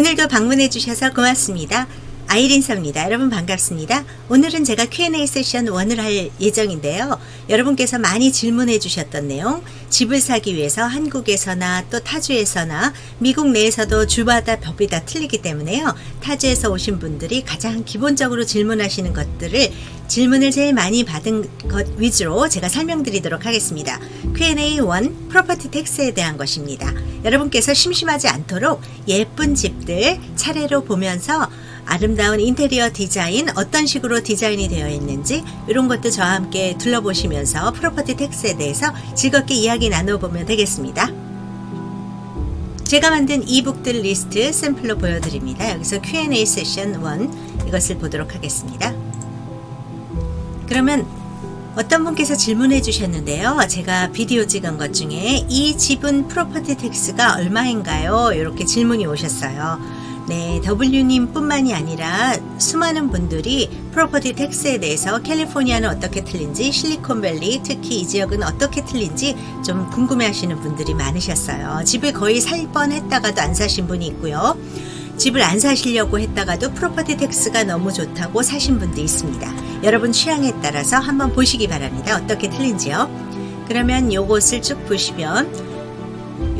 오늘도 방문해 주셔서 고맙습니다. 아이린서입니다. 여러분 반갑습니다. 오늘은 제가 Q&A 세션 1을 할 예정인데요. 여러분께서 많이 질문해 주셨던 내용, 집을 사기 위해서 한국에서나 또 타주에서나 미국 내에서도 주마다 법이 다 틀리기 때문에요. 타주에서 오신 분들이 가장 기본적으로 질문하시는 것들을 질문을 제일 많이 받은 것 위주로 제가 설명드리도록 하겠습니다. Q&A 1, 프로퍼티 텍스에 대한 것입니다. 여러분께서 심심하지 않도록 예쁜 집들 차례로 보면서 아름다운 인테리어 디자인, 어떤 식으로 디자인이 되어 있는지 이런 것도 저와 함께 둘러보시면서 프로퍼티 텍스에 대해서 즐겁게 이야기 나눠보면 되겠습니다. 제가 만든 이북들 리스트 샘플로 보여드립니다. 여기서 Q&A 세션 1 이것을 보도록 하겠습니다. 그러면 어떤 분께서 질문해 주셨는데요. 제가 비디오 찍은 것 중에 이 집은 프로퍼티 텍스가 얼마인가요? 이렇게 질문이 오셨어요. 네, W님 뿐만이 아니라 수많은 분들이 프로퍼티 텍스에 대해서 캘리포니아는 어떻게 틀린지, 실리콘밸리 특히 이 지역은 어떻게 틀린지 좀 궁금해 하시는 분들이 많으셨어요. 집을 거의 살 뻔했다가도 안 사신 분이 있고요. 집을 안 사시려고 했다가도 프로퍼티 텍스가 너무 좋다고 사신 분도 있습니다. 여러분 취향에 따라서 한번 보시기 바랍니다. 어떻게 틀린지요. 그러면 요것을 쭉 보시면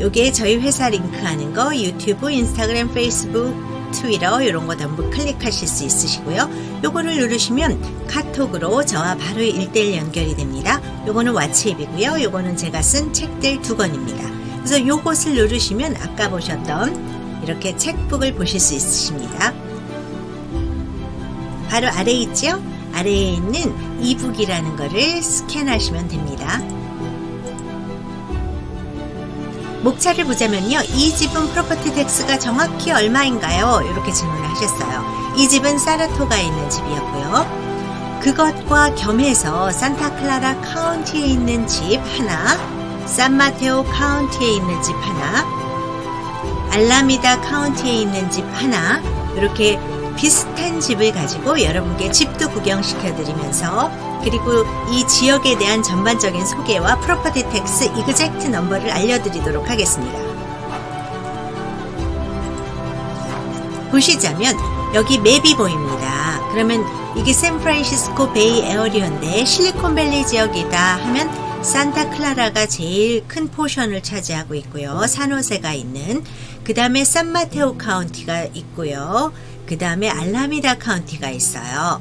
요게 저희 회사 링크하는 거 유튜브, 인스타그램, 페이스북, 트위터 이런 거 전부 클릭하실 수 있으시고요. 요거를 누르시면 카톡으로 저와 바로 1대1 연결이 됩니다. 요거는 왓츠앱이고요. 요거는 제가 쓴 책들 2권입니다. 그래서 요것을 누르시면 아까 보셨던 이렇게 책북을 보실 수 있으십니다. 바로 아래에 있죠? 아래에 있는 이북이라는 거를 스캔하시면 됩니다. 목차를 보자면요. 이 집은 프로퍼티 텍스가 정확히 얼마인가요? 이렇게 질문을 하셨어요. 이 집은 사라토가에 있는 집이었고요. 그것과 겸해서 산타클라라 카운티에 있는 집 하나, 산마테오 카운티에 있는 집 하나, 알라미다 카운티에 있는 집 하나, 이렇게 비슷한 집을 가지고 여러분께 집도 구경시켜드리면서 그리고 이 지역에 대한 전반적인 소개와 프로퍼티 텍스 이그젝트 넘버를 알려드리도록 하겠습니다. 보시자면 여기 맵이 보입니다. 그러면 이게 샌프란시스코 베이 에어리어인데 실리콘밸리 지역이다 하면 산타클라라가 제일 큰 포션을 차지하고 있고요. 산호세가 있는 그 다음에 산마테오 카운티가 있고요. 그 다음에 알라미다 카운티가 있어요.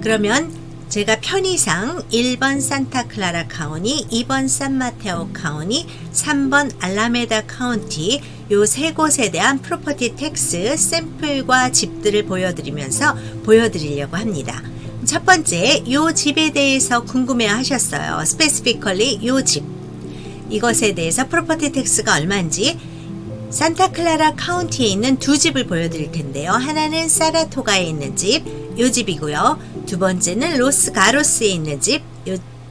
그러면 제가 편의상 1번 산타클라라 카운티, 2번 산마테오 카운티, 3번 알라메다 카운티 요 세 곳에 대한 프로퍼티 텍스 샘플과 집들을 보여드리려고 합니다. 첫 번째, 요 집에 대해서 궁금해 하셨어요. 스페시피컬리 요 집. 이것에 대해서 프로퍼티 텍스가 얼마인지 산타클라라 카운티에 있는 두 집을 보여드릴 텐데요. 하나는 사라토가에 있는 집, 요 집이고요. 두 번째는 로스 가로스에 있는 집,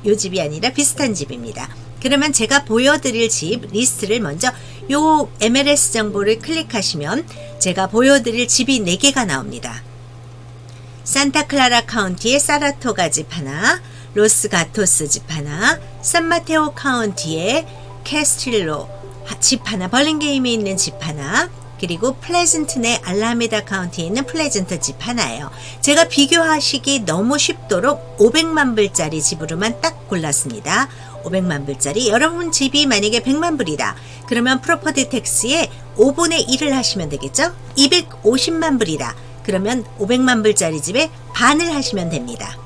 요 집이 아니라 비슷한 집입니다. 그러면 제가 보여드릴 집 리스트를 먼저 요 MLS 정보를 클릭하시면 제가 보여드릴 집이 4개가 나옵니다. 산타클라라 카운티의 사라토가 집 하나, 로스 가토스 집 하나, 산마테오 카운티의 캐스틸로 집 하나, 벌링게임에 있는 집 하나, 그리고 플레전트 내 알라메다 카운티에 있는 플레전트 집 하나예요. 제가 비교하시기 너무 쉽도록 500만 불짜리 집으로만 딱 골랐습니다. 500만 불짜리. 여러분 집이 만약에 100만 불이다. 그러면 프로퍼티 텍스에 5분의 1을 하시면 되겠죠? 250만 불이다. 그러면 500만 불짜리 집에 반을 하시면 됩니다.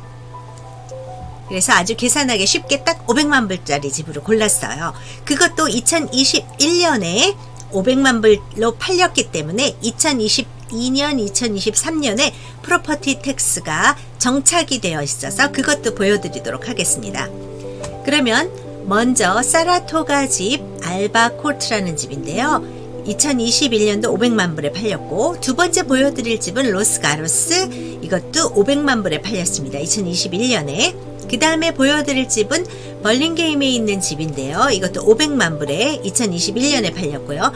그래서 아주 계산하기 쉽게 딱 500만 불짜리 집으로 골랐어요. 그것도 2021년에 500만 불로 팔렸기 때문에 2022년, 2023년에 프로퍼티 텍스가 정착이 되어 있어서 그것도 보여드리도록 하겠습니다. 그러면 먼저 사라토가 집 알바 코트라는 집인데요. 2021년도 500만 불에 팔렸고 두 번째 보여드릴 집은 로스 가로스 이것도 500만 불에 팔렸습니다. 2021년에 그 다음에 보여드릴 집은 벌링게임에 있는 집인데요. 이것도 500만 불에 2021년에 팔렸고요.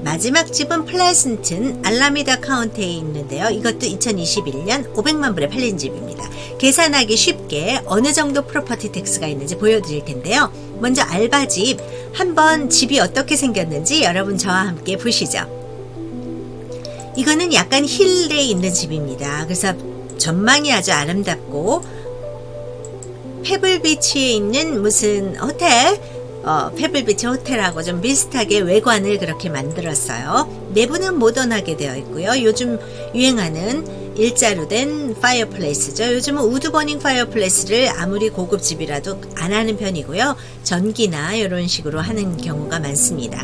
마지막 집은 플레슨튼 알라미다 카운티에 있는데요. 이것도 2021년 500만 불에 팔린 집입니다. 계산하기 쉽게 어느 정도 프로퍼티 텍스가 있는지 보여드릴 텐데요. 먼저 알바집 한번 집이 어떻게 생겼는지 여러분 저와 함께 보시죠. 이거는 약간 힐에 있는 집입니다. 그래서 전망이 아주 아름답고 페블비치에 있는 무슨 호텔, 페블비치 호텔하고 좀 비슷하게 외관을 그렇게 만들었어요. 내부는 모던하게 되어 있고요. 요즘 유행하는 일자로 된 파이어플레이스죠. 요즘은 우드버닝 파이어플레이스를 아무리 고급 집이라도 안 하는 편이고요. 전기나 이런 식으로 하는 경우가 많습니다.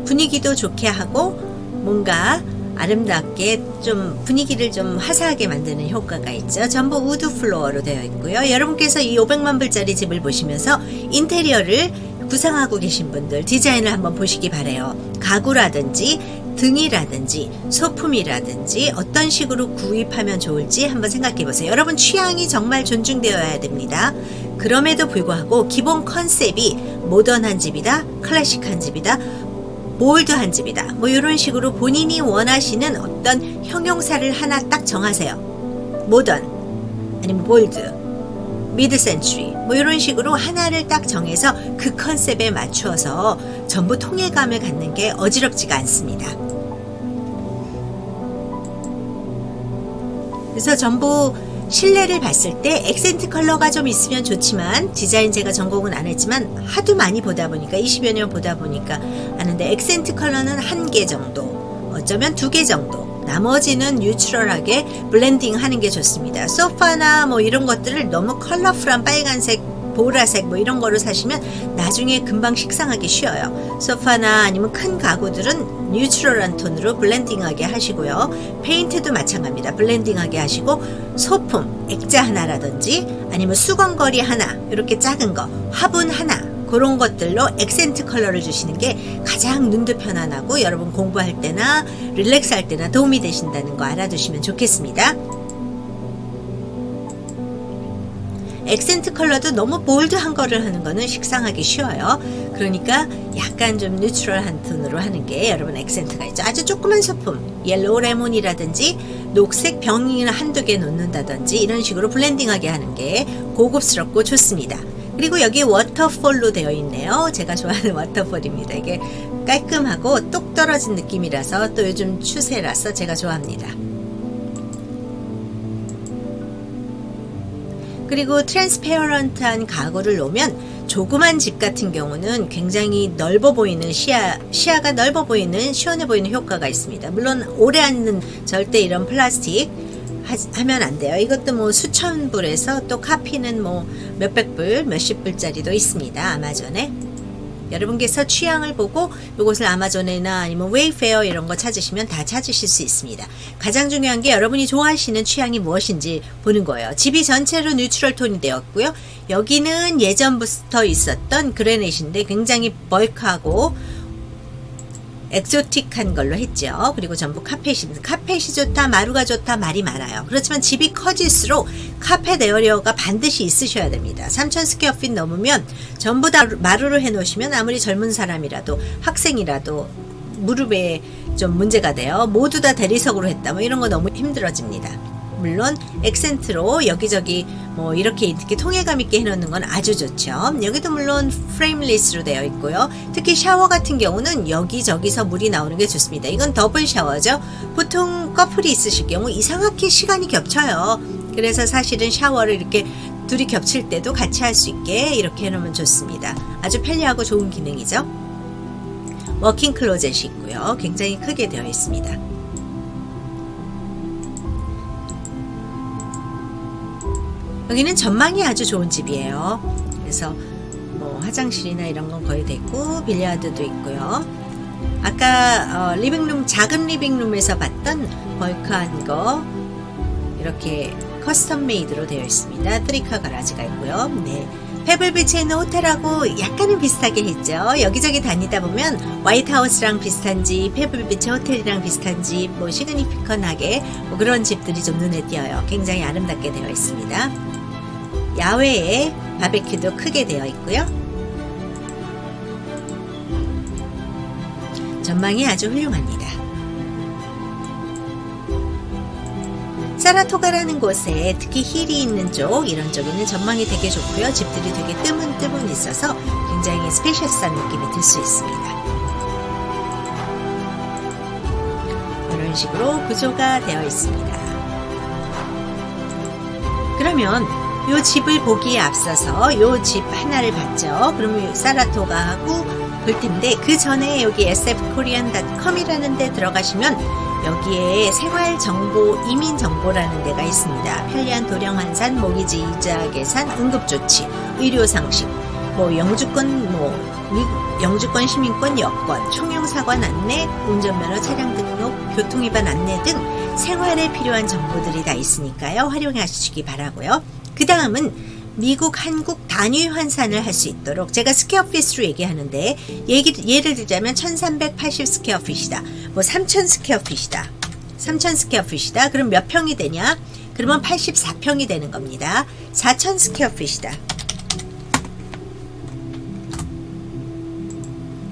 분위기도 좋게 하고 뭔가 아름답게 좀 분위기를 좀 화사하게 만드는 효과가 있죠. 전부 우드 플로어로 되어 있고요. 여러분께서 이 500만 불짜리 집을 보시면서 인테리어를 구상하고 계신 분들 디자인을 한번 보시기 바래요. 가구라든지 등이라든지 소품이라든지 어떤 식으로 구입하면 좋을지 한번 생각해 보세요. 여러분 취향이 정말 존중되어야 됩니다. 그럼에도 불구하고 기본 컨셉이 모던한 집이다, 클래식한 집이다, 볼드한 집이다. 뭐 이런 식으로 본인이 원하시는 어떤 형용사를 하나 딱 정하세요. 모던, 아니면 볼드, 미드 센추리 뭐 이런 식으로 하나를 딱 정해서 그 컨셉에 맞추어서 전부 통일감을 갖는 게 어지럽지가 않습니다. 그래서 전부 실내를 봤을 때 액센트 컬러가 좀 있으면 좋지만 디자인 제가 전공은 안 했지만 하도 많이 보다 보니까 20여 년 보다 보니까 아는데 액센트 컬러는 1개 정도 어쩌면 2개 정도 나머지는 뉴트럴하게 블렌딩 하는 게 좋습니다. 소파나 뭐 이런 것들을 너무 컬러풀한 빨간색 보라색 뭐 이런 거를 사시면 나중에 금방 식상하기 쉬워요. 소파나 아니면 큰 가구들은 뉴트럴한 톤으로 블렌딩하게 하시고요. 페인트도 마찬가지입니다. 블렌딩하게 하시고 소품, 액자 하나라든지 아니면 수건거리 하나 이렇게 작은 거, 화분 하나 그런 것들로 액센트 컬러를 주시는 게 가장 눈도 편안하고 여러분 공부할 때나 릴렉스 할 때나 도움이 되신다는 거 알아두시면 좋겠습니다. 액센트 컬러도 너무 볼드한 거를 하는 거는 식상하기 쉬워요. 그러니까 약간 좀 뉴트럴한 톤으로 하는 게 여러분 액센트가 있죠. 아주 조그만 소품, 옐로우 레몬이라든지 녹색 병이나 한두 개 놓는다든지 이런 식으로 블렌딩하게 하는 게 고급스럽고 좋습니다. 그리고 여기 워터폴로 되어 있네요. 제가 좋아하는 워터폴입니다. 이게 깔끔하고 똑 떨어진 느낌이라서 또 요즘 추세라서 제가 좋아합니다. 그리고 트랜스페어런트한 가구를 놓으면 조그만 집 같은 경우는 굉장히 넓어 보이는 시야가 넓어 보이는 시원해 보이는 효과가 있습니다. 물론 오래 앉는 절대 이런 플라스틱 하면 안 돼요. 이것도 뭐 수천 불에서 또 카피는 뭐 몇백 불, 몇십 불짜리도 있습니다. 아마존에. 여러분께서 취향을 보고 이것을 아마존이나 아니면 웨이페어 이런 거 찾으시면 다 찾으실 수 있습니다. 가장 중요한 게 여러분이 좋아하시는 취향이 무엇인지 보는 거예요. 집이 전체로 뉴트럴 톤이 되었고요. 여기는 예전부터 있었던 그레넷인데 굉장히 벌크하고 엑소틱한 걸로 했죠. 그리고 전부 카펫입니다. 카펫이 좋다, 마루가 좋다 말이 많아요. 그렇지만 집이 커질수록 카펫 에어리어가 반드시 있으셔야 됩니다. 3,000 스퀘어핏 넘으면 전부 다 마루로 해놓으시면 아무리 젊은 사람이라도 학생이라도 무릎에 좀 문제가 돼요. 모두 다 대리석으로 했다 뭐 이런 거 너무 힘들어집니다. 물론 액센트로 여기저기 뭐 이렇게 통일감 있게 해놓는 건 아주 좋죠. 여기도 물론 프레임리스로 되어 있고요. 특히 샤워 같은 경우는 여기저기서 물이 나오는 게 좋습니다. 이건 더블 샤워죠. 보통 커플이 있으실 경우 이상하게 시간이 겹쳐요. 그래서 사실은 샤워를 이렇게 둘이 겹칠 때도 같이 할 수 있게 이렇게 해놓으면 좋습니다. 아주 편리하고 좋은 기능이죠. 워킹 클로젯이 있고요. 굉장히 크게 되어 있습니다. 여기는 전망이 아주 좋은 집이에요. 그래서 뭐 화장실이나 이런 건 거의 됐고 빌리아드도 있고요. 아까 리빙룸 작은 리빙룸에서 봤던 벌크한 거 이렇게 커스텀 메이드로 되어 있습니다. 트리카 가라지가 있고요. 네. 페블비치에 있는 호텔하고 약간은 비슷하게 했죠. 여기저기 다니다 보면 화이트하우스랑 비슷한지 페블비치 호텔이랑 비슷한지 뭐 시그니피컨하게 뭐 그런 집들이 좀 눈에 띄어요. 굉장히 아름답게 되어 있습니다. 야외에 바베큐도 크게 되어 있고요. 전망이 아주 훌륭합니다. 사라토가라는 곳에 특히 힐이 있는 쪽 이런 쪽에는 전망이 되게 좋고요. 집들이 되게 뜨문뜨문 있어서 굉장히 스페셜스한 느낌이 들 수 있습니다. 이런 식으로 구조가 되어 있습니다. 그러면 요 집을 보기에 앞서서 요 집 하나를 봤죠. 그러면 사라토가하고 볼 텐데 그 전에 여기 sfkorean.com이라는 데 들어가시면 여기에 생활정보, 이민정보라는 데가 있습니다. 편리한 도령 환산, 모기지 이자 계산, 응급조치, 의료상식, 영주권, 시민권, 여권, 총용사관 안내, 운전면허, 차량 등록, 교통위반 안내 등 생활에 필요한 정보들이 다 있으니까요. 활용하시기 바라고요. 그 다음은 미국, 한국 단위 환산을 할 수 있도록 제가 스퀘어핏으로 얘기하는데 예를 들자면 1380 스퀘어핏이다. 3000 스퀘어핏이다. 3000 스퀘어핏이다. 그럼 몇 평이 되냐? 그러면 84평이 되는 겁니다. 4000 스퀘어핏이다.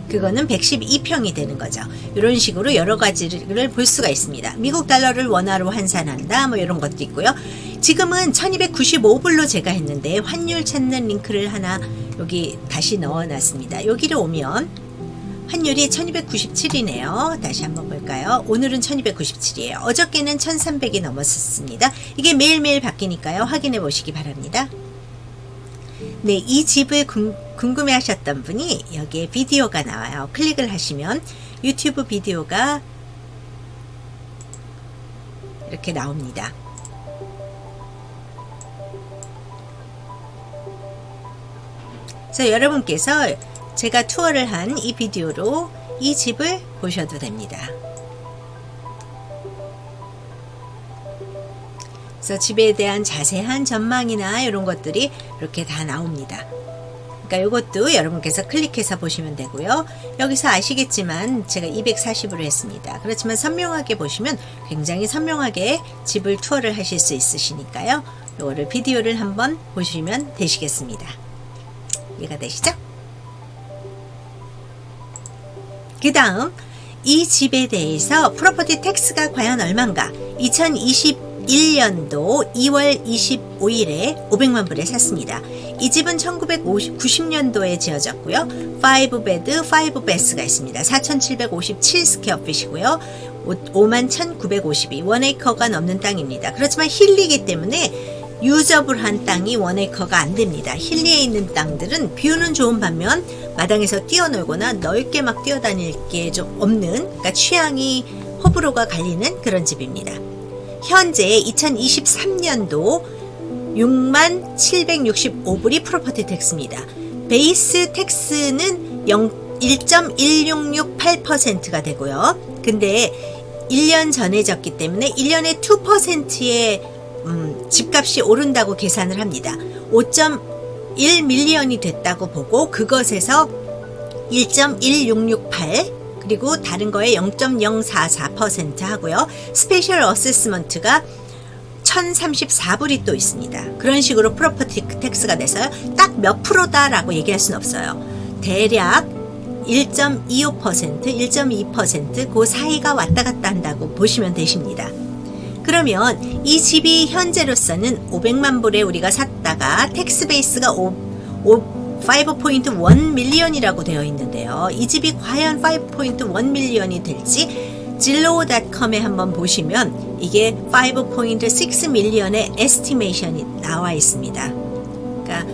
그거는 112평이 되는 거죠. 이런 식으로 여러 가지를 볼 수가 있습니다. 미국 달러를 원화로 환산한다. 이런 것도 있고요. 지금은 1295불로 제가 했는데 환율 찾는 링크를 하나 여기 다시 넣어놨습니다. 여기로 오면 환율이 1297이네요. 다시 한번 볼까요? 오늘은 1297이에요. 어저께는 1300이 넘었었습니다. 이게 매일매일 바뀌니까요. 확인해 보시기 바랍니다. 네, 이 집을 궁금해 하셨던 분이 여기에 비디오가 나와요. 클릭을 하시면 유튜브 비디오가 이렇게 나옵니다. 그래서 여러분께서 제가 투어를 한 이 비디오로 이 집을 보셔도 됩니다. 그래서 집에 대한 자세한 전망이나 이런 것들이 이렇게 다 나옵니다. 그러니까 이것도 여러분께서 클릭해서 보시면 되고요. 여기서 아시겠지만 제가 240으로 했습니다. 그렇지만 선명하게 보시면 굉장히 선명하게 집을 투어를 하실 수 있으시니까요. 이거를 비디오를 한번 보시면 되시겠습니다. 이해가 되시죠? 그 다음 이 집에 대해서 프로퍼티 텍스가 과연 얼마인가? 2021년도 2월 25일에 500만 불에 샀습니다. 이 집은 1990년도에 지어졌고요. 5베드, 5베스가 있습니다. 4757 스퀘어핏이고요. 51,952 1에이커가 넘는 땅입니다. 그렇지만 힐리이기 때문에 유저블한 땅이 1에이커가 안 됩니다. 힐리에 있는 땅들은 뷰는 좋은 반면 마당에서 뛰어놀거나 넓게 막 뛰어다닐 게 좀 없는, 그러니까 취향이 호불호가 갈리는 그런 집입니다. 현재 2023년도 6765불이 프로퍼티 텍스입니다. 베이스 텍스는 1.1668%가 되고요. 근데 1년 전에 졌기 때문에 1년에 2%의 집값이 오른다고 계산을 합니다. 5.1밀리언이 됐다고 보고 그것에서 1.1668 그리고 다른 거에 0.044% 하고요. 스페셜 어세스먼트가 1034불이 또 있습니다. 그런 식으로 프로퍼티 텍스가 돼서요. 딱 몇 프로다라고 얘기할 수는 없어요. 대략 1.25%, 1.2% 그 사이가 왔다 갔다 한다고 보시면 되십니다. 그러면 이 집이 현재로서는 500만 불에 우리가 샀다가 텍스 베이스가 5.1 밀리언이라고 되어 있는데요. 이 집이 과연 5.1 밀리언이 될지 zillow.com에 한번 보시면 이게 5.6 밀리언의 에스티메이션이 나와 있습니다. 그러니까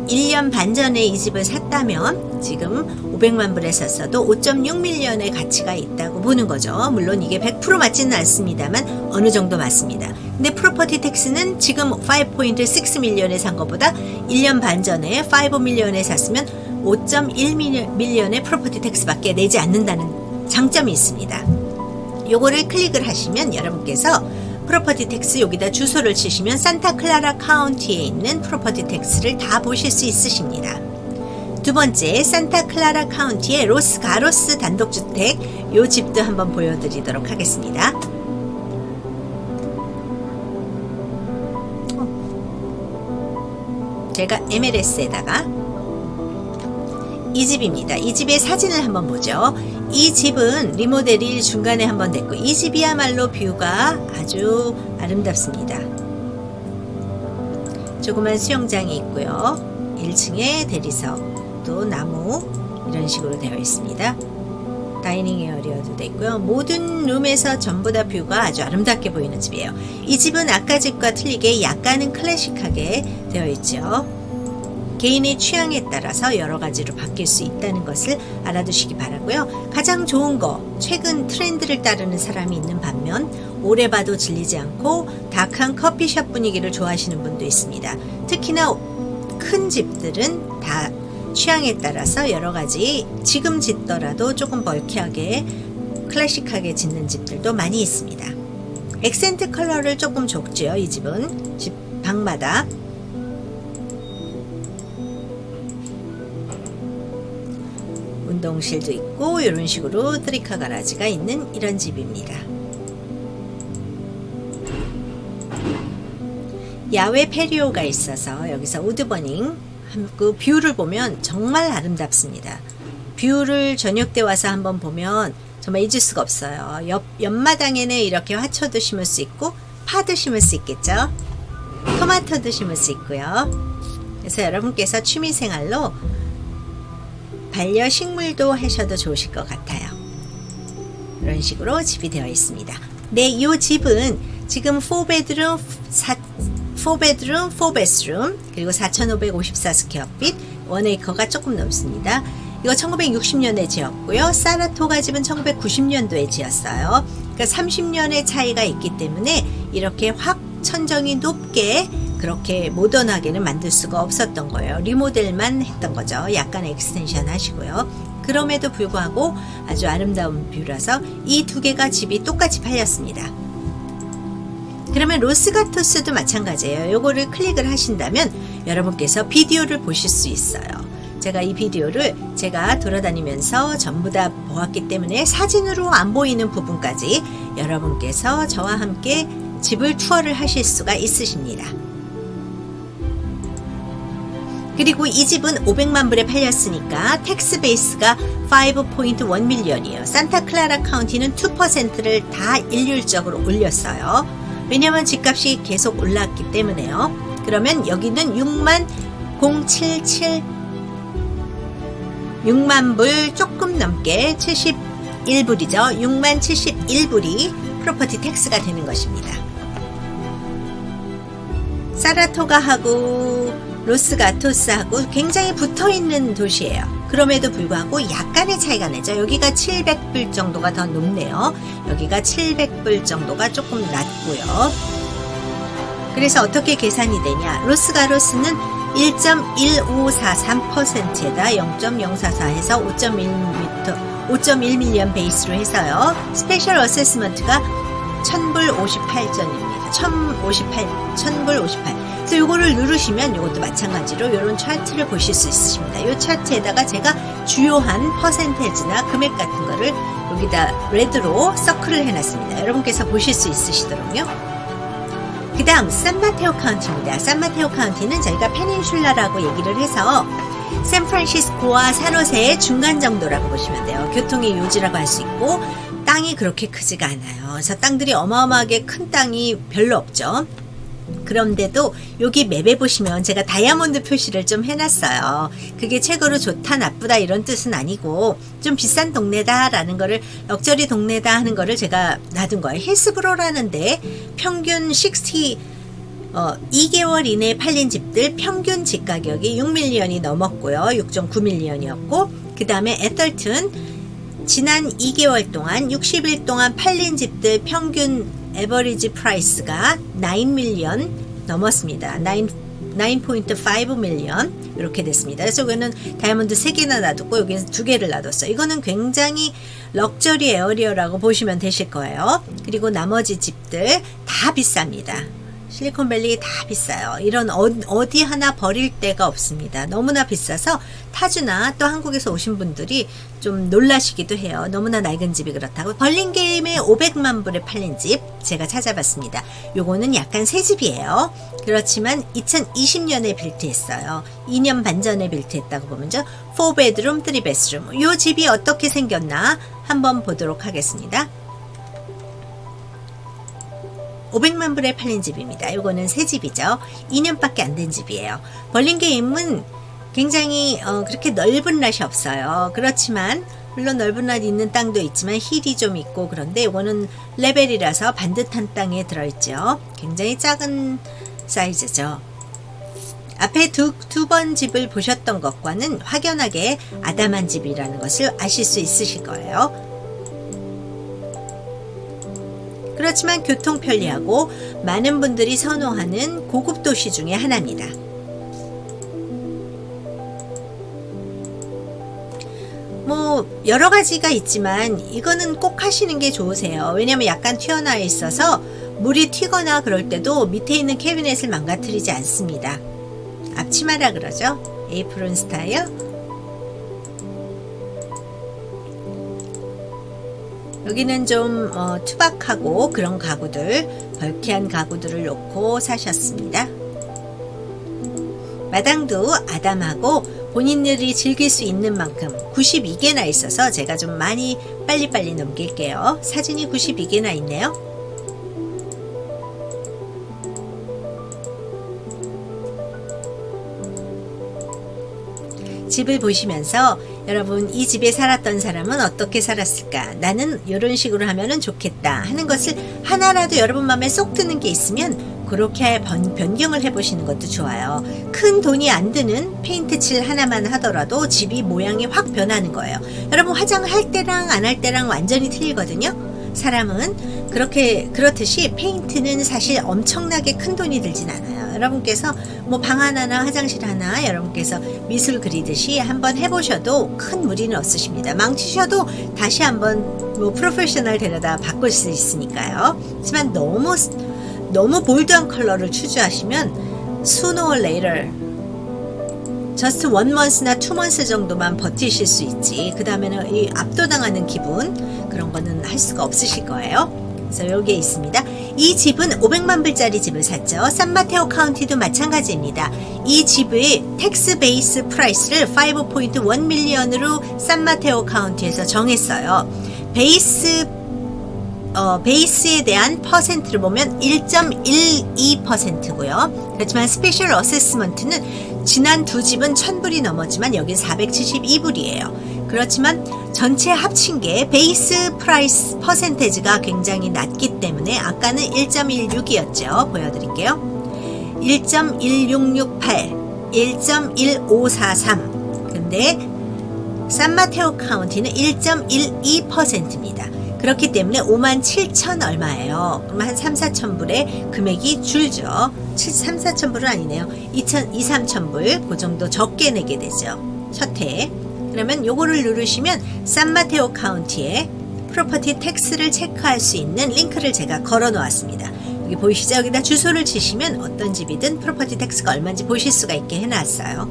1년 반 전에 이 집을 샀다면 지금 500만 불에 샀어도 5.6 밀리언의 가치가 있다고 보는 거죠. 물론 이게 100% 맞지는 않습니다만 어느 정도 맞습니다. 근데 프로퍼티 텍스는 지금 5.6 밀리언에 산 것보다 1년 반 전에 5 밀리언에 샀으면 5.1 밀리언의 프로퍼티 텍스밖에 내지 않는다는 장점이 있습니다. 요거를 클릭을 하시면 여러분께서 프로퍼티 텍스 여기다 주소를 치시면 산타클라라 카운티에 있는 프로퍼티 텍스를 다 보실 수 있으십니다. 두 번째, 산타클라라 카운티의 로스 가로스 단독주택 요 집도 한번 보여드리도록 하겠습니다. 제가 MLS에다가 이 집입니다. 이 집의 사진을 한번 보죠. 이 집은 리모델이 중간에 한번 됐고 이 집이야말로 뷰가 아주 아름답습니다. 조그만 수영장이 있고요. 1층에 대리석, 또 나무 이런 식으로 되어 있습니다. 다이닝 에어리어도 돼 있고요. 모든 룸에서 전부 다 뷰가 아주 아름답게 보이는 집이에요. 이 집은 아까 집과 틀리게 약간은 클래식하게 되어 있죠. 개인의 취향에 따라서 여러 가지로 바뀔 수 있다는 것을 알아두시기 바라고요. 가장 좋은 거, 최근 트렌드를 따르는 사람이 있는 반면 오래 봐도 질리지 않고 다크한 커피숍 분위기를 좋아하시는 분도 있습니다. 특히나 큰 집들은 다 취향에 따라서 여러 가지 지금 짓더라도 조금 벌키하게 클래식하게 짓는 집들도 많이 있습니다. 액센트 컬러를 조금 줬죠. 이 집은 집 방마다. 운동실도 있고 이런 식으로 트리카 가라지가 있는 이런 집입니다. 야외 페리오가 있어서 여기서 우드버닝 하고 뷰를 보면 정말 아름답습니다. 뷰를 저녁 때 와서 한번 보면 정말 잊을 수가 없어요. 옆마당에는 이렇게 화초도 심을 수 있고 파도 심을 수 있겠죠. 토마토도 심을 수 있고요. 그래서 여러분께서 취미생활로 반려식물도 하셔도 좋으실 것 같아요. 이런 식으로 집이 되어 있습니다. 네, 이 집은 지금 4베드룸, 4베드룸 그리고 4,554 스퀘어핏 1에이커가 조금 넘습니다. 이거 1960년에 지었고요. 사라토가 집은 1990년도에 지었어요. 그러니까 30년의 차이가 있기 때문에 이렇게 확 천정이 높게 그렇게 모던하게는 만들 수가 없었던 거예요. 리모델만 했던 거죠. 약간 эк스텐션 하시고요. 그럼에도 불구하고 아주 아름다운 뷰라서 이 두 개가 집이 똑같이 팔렸습니다. 그러면 로스가토스도 마찬가지예요. 요거를 클릭을 하신다면 여러분께서 비디오를 보실 수 있어요. 제가 이 비디오를 제가 돌아다니면서 전부 다 보았기 때문에 사진으로 안 보이는 부분까지 여러분께서 저와 함께 집을 투어를 하실 수가 있으십니다. 그리고 이 집은 500만 불에 팔렸으니까 텍스 베이스가 5.1 밀리언이에요. 산타클라라 카운티는 2%를 다 일률적으로 올렸어요. 왜냐하면 집값이 계속 올랐기 때문에요. 그러면 여기는 6만 불 조금 넘게 71불이죠. 6만 71불이 프로퍼티 텍스가 되는 것입니다. 사라토가하고 로스가토스하고 굉장히 붙어있는 도시예요. 그럼에도 불구하고 약간의 차이가 나죠. 여기가 700불 정도가 더 높네요. 여기가 700불 정도가 조금 낮고요. 그래서 어떻게 계산이 되냐. 로스가토스는 1.1543%에다 0.044해서 5.1 밀리언 베이스로 해서요. 스페셜 어세스먼트가 1000불 58전입니다. 1000불 58. 그래서 요거를 누르시면 이것도 마찬가지로 이런 차트를 보실 수 있으십니다. 이 차트에다가 제가 주요한 퍼센테이지나 금액 같은 거를 여기다 레드로 서클을 해놨습니다. 여러분께서 보실 수 있으시도록요. 그 다음 산마테오 카운티입니다. 산마테오 카운티는 저희가 페닌슐라라고 얘기를 해서 샌프란시스코와 산호세의 중간 정도라고 보시면 돼요. 교통의 요지라고 할 수 있고 땅이 그렇게 크지가 않아요. 그래서 땅들이 어마어마하게 큰 땅이 별로 없죠. 그런데도 여기 맵에 보시면 제가 다이아몬드 표시를 좀 해놨어요. 그게 최고로 좋다 나쁘다 이런 뜻은 아니고 좀 비싼 동네다 라는 거를 럭저리 동네다 하는 거를 제가 놔둔 거예요. 힐스브로라는데 평균 2개월 이내에 팔린 집들 평균 집 가격이 6밀리언이 넘었고요. 6.9 밀리언이었고 그 다음에 애털튼 지난 2개월 동안 60일 동안 팔린 집들 평균 에버리지 프라이스가 9밀리언 넘었습니다. 9.5 밀리언 이렇게 됐습니다. 그래서 여기는 다이아몬드 3개나 놔뒀고 여기는 2개를 놔뒀어요. 이거는 굉장히 럭저리 에어리어라고 보시면 되실 거예요. 그리고 나머지 집들 다 비쌉니다. 실리콘밸리 다 비싸요. 이런 어디 하나 버릴 데가 없습니다. 너무나 비싸서 타주나 또 한국에서 오신 분들이 좀 놀라시기도 해요. 너무나 낡은 집이 그렇다고. 벌링게임에 500만 불에 팔린 집 제가 찾아봤습니다. 요거는 약간 새 집이에요. 그렇지만 2020년에 빌트했어요. 2년 반 전에 빌트했다고 보면죠. 4베드룸, 3베스룸. 요 집이 어떻게 생겼나 한번 보도록 하겠습니다. 500만 불에 팔린 집입니다. 이거는 새 집이죠. 2년밖에 안 된 집이에요. 벌링게임은 굉장히 그렇게 넓은 랏이 없어요. 그렇지만 물론 넓은 날 있는 땅도 있지만 힐이 좀 있고 그런데 이거는 레벨이라서 반듯한 땅에 들어있죠. 굉장히 작은 사이즈죠. 앞에 두 번 집을 보셨던 것과는 확연하게 아담한 집이라는 것을 아실 수 있으실 거예요. 그렇지만 교통 편리하고 많은 분들이 선호하는 고급 도시 중에 하나입니다. 뭐 여러 가지가 있지만 이거는 꼭 하시는 게 좋으세요. 왜냐면 약간 튀어나와 있어서 물이 튀거나 그럴 때도 밑에 있는 캐비넷을 망가뜨리지 않습니다. 앞치마라 그러죠. 에이프론 스타일. 여기는 좀 투박하고 그런 가구들, 벌크한 가구들을 놓고 사셨습니다. 마당도 아담하고 본인들이 즐길 수 있는 만큼 92개나 있어서 제가 좀 많이 빨리빨리 넘길게요. 사진이 92개나 있네요. 집을 보시면서 여러분 이 집에 살았던 사람은 어떻게 살았을까? 나는 이런 식으로 하면 좋겠다 하는 것을 하나라도 여러분 마음에 쏙 드는 게 있으면 그렇게 변경을 해보시는 것도 좋아요. 큰 돈이 안 드는 페인트 칠 하나만 하더라도 집이 모양이 확 변하는 거예요. 여러분 화장할 때랑 안 할 때랑 완전히 틀리거든요. 사람은 그렇듯이 페인트는 사실 엄청나게 큰 돈이 들진 않아요. 여러분께서 뭐 방 하나나 화장실 하나 여러분께서 미술 그리듯이 한번 해보셔도 큰 무리는 없으십니다. 망치셔도 다시 한번 뭐 프로페셔널 데려다 바꿀 수 있으니까요. 하지만 너무 볼드한 컬러를 추구하시면 sooner or later just 1 month나 2 months 정도만 버티실 수 있지 그 다음에는 이 압도당하는 기분 그런 거는 할 수가 없으실 거예요. 그래서 여기에 있습니다. 이 집은 500만 불짜리 집을 샀죠. 산마테오 카운티도 마찬가지입니다. 이 집의 텍스 베이스 프라이스를 5.1 밀리언으로 산마테오 카운티에서 정했어요. 베이스에 대한 퍼센트를 보면 1.12%고요. 그렇지만 스페셜 어세스먼트는 지난 두 집은 1000불이 넘었지만 여긴 472불이에요. 그렇지만 전체 합친 게 베이스 프라이스 퍼센테지가 굉장히 낮기 때문에 아까는 1.16이었죠. 보여드릴게요. 1.1668, 1.1543 근데 산마테오 카운티는 1.12%입니다. 그렇기 때문에 57,000 얼마예요. 그럼 한 3,4천 불의 금액이 줄죠. 3,4천 불은 아니네요. 2,3천 불, 그 정도 적게 내게 되죠. 첫 해. 그러면 요거를 누르시면 산마테오 카운티에 프로퍼티 텍스를 체크할 수 있는 링크를 제가 걸어 놓았습니다. 여기 보이시죠? 여기다 주소를 치시면 어떤 집이든 프로퍼티 텍스가 얼마인지 보실 수가 있게 해놨어요.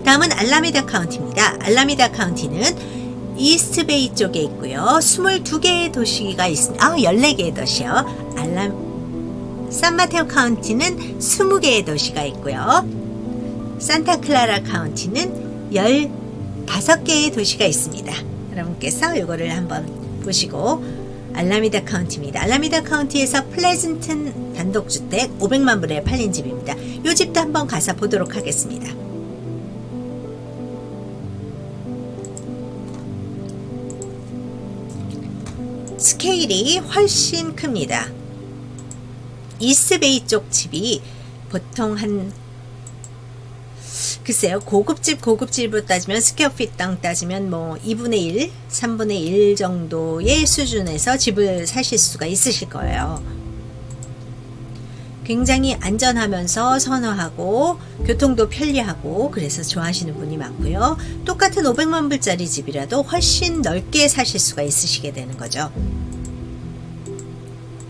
다음은 알라미다 카운티입니다. 알라미다 카운티는 이스트베이 쪽에 있고요. 22개의 도시가 있습니다. 14개의 도시요. 산마테오 카운티는 20개의 도시가 있고요. 산타클라라 카운티는 15개의 도시가 있습니다. 여러분께서 이거를 한번 보시고 알라미다 카운티입니다. 알라미다 카운티에서 플레즌튼 단독주택 500만 불에 팔린 집입니다. 이 집도 한번 가서 보도록 하겠습니다. 스케일이 훨씬 큽니다. 이스트베이 쪽 집이 보통 글쎄요, 고급집으로 따지면 스퀘어핏 땅 따지면 뭐 2분의 1, 3분의 1 정도의 수준에서 집을 사실 수가 있으실 거예요. 굉장히 안전하면서 선호하고 교통도 편리하고 그래서 좋아하시는 분이 많고요. 똑같은 500만 불짜리 집이라도 훨씬 넓게 사실 수가 있으시게 되는 거죠.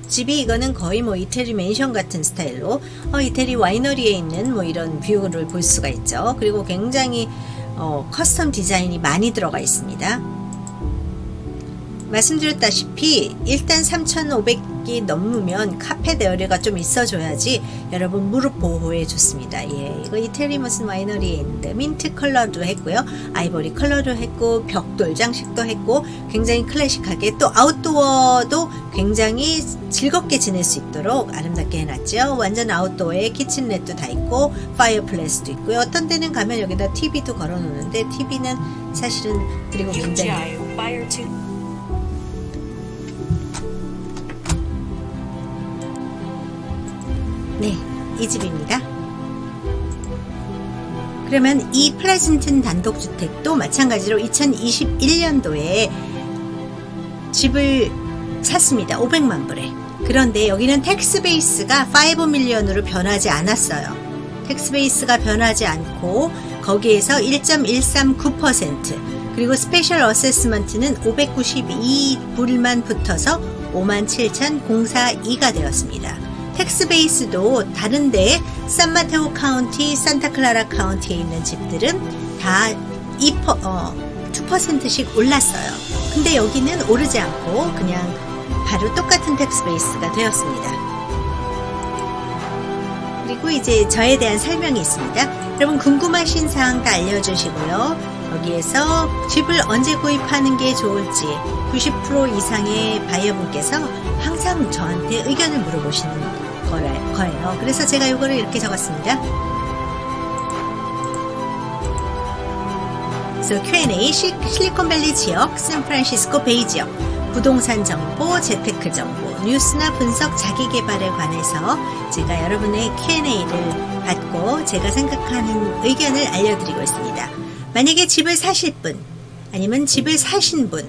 집이 이거는 거의 뭐 이태리 맨션 같은 스타일로 이태리 와이너리에 있는 뭐 이런 뷰를 볼 수가 있죠. 그리고 굉장히 커스텀 디자인이 많이 들어가 있습니다. 말씀드렸다시피 일단 3,500이 넘으면 카펫 에어리가 좀 있어줘야지 여러분 무릎 보호에 좋습니다. 예, 이거 이태리 무슨 와이너리에 있는데 민트 컬러도 했고요, 아이보리 컬러도 했고, 벽돌 장식도 했고, 굉장히 클래식하게 또 아웃도어도 굉장히 즐겁게 지낼 수 있도록 아름답게 해놨죠. 완전 아웃도어에 키친넷도 다 있고 파이어플레이스도 있고요. 어떤 데는 가면 여기다 TV도 걸어놓는데 TV는 사실은 그리고 굉장히 네, 이 집입니다. 그러면 이 플레즌튼 단독주택도 마찬가지로 2021년도에 집을 샀습니다. 500만 불에. 그런데 여기는 텍스 베이스가 5밀리언으로 변하지 않았어요. 텍스 베이스가 변하지 않고 거기에서 1.139% 그리고 스페셜 어세스먼트는 592불만 붙어서 57,042가 되었습니다. 텍스 베이스도 다른데 산마테오 카운티, 산타클라라 카운티에 있는 집들은 다 2%씩 올랐어요. 근데 여기는 오르지 않고 그냥 바로 똑같은 텍스 베이스가 되었습니다. 그리고 이제 저에 대한 설명이 있습니다. 여러분 궁금하신 사항 다 알려주시고요. 여기에서 집을 언제 구입하는 게 좋을지 90% 이상의 바이어분께서 항상 저한테 의견을 물어보시는 거예요. 그래서 제가 이거를 이렇게 적었습니다. 그래서 Q&A, 실리콘밸리 지역, 샌프란시스코 베이 지역, 부동산 정보, 재테크 정보, 뉴스나 분석, 자기계발에 관해서 제가 여러분의 Q&A를 받고 제가 생각하는 의견을 알려드리고 있습니다. 만약에 집을 사실 분, 아니면 집을 사신 분,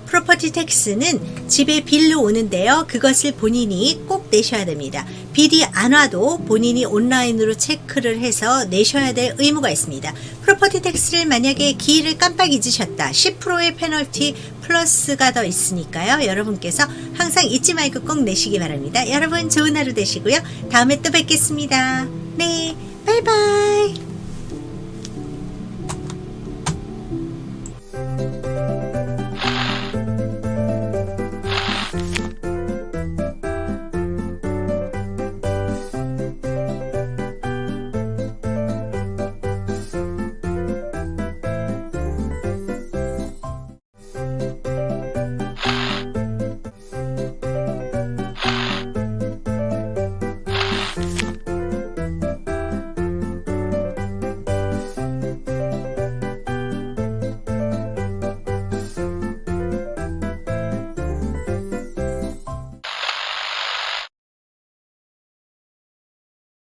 프로퍼티 텍스는 집에 빌로 오는데요. 그것을 본인이 꼭 내셔야 됩니다. 빌이 안 와도 본인이 온라인으로 체크를 해서 내셔야 될 의무가 있습니다. 프로퍼티 텍스를 만약에 기일을 깜빡 잊으셨다. 10%의 페널티 플러스가 더 있으니까요. 여러분께서 항상 잊지 말고 꼭 내시기 바랍니다. 여러분 좋은 하루 되시고요. 다음에 또 뵙겠습니다. 네, 바이바이.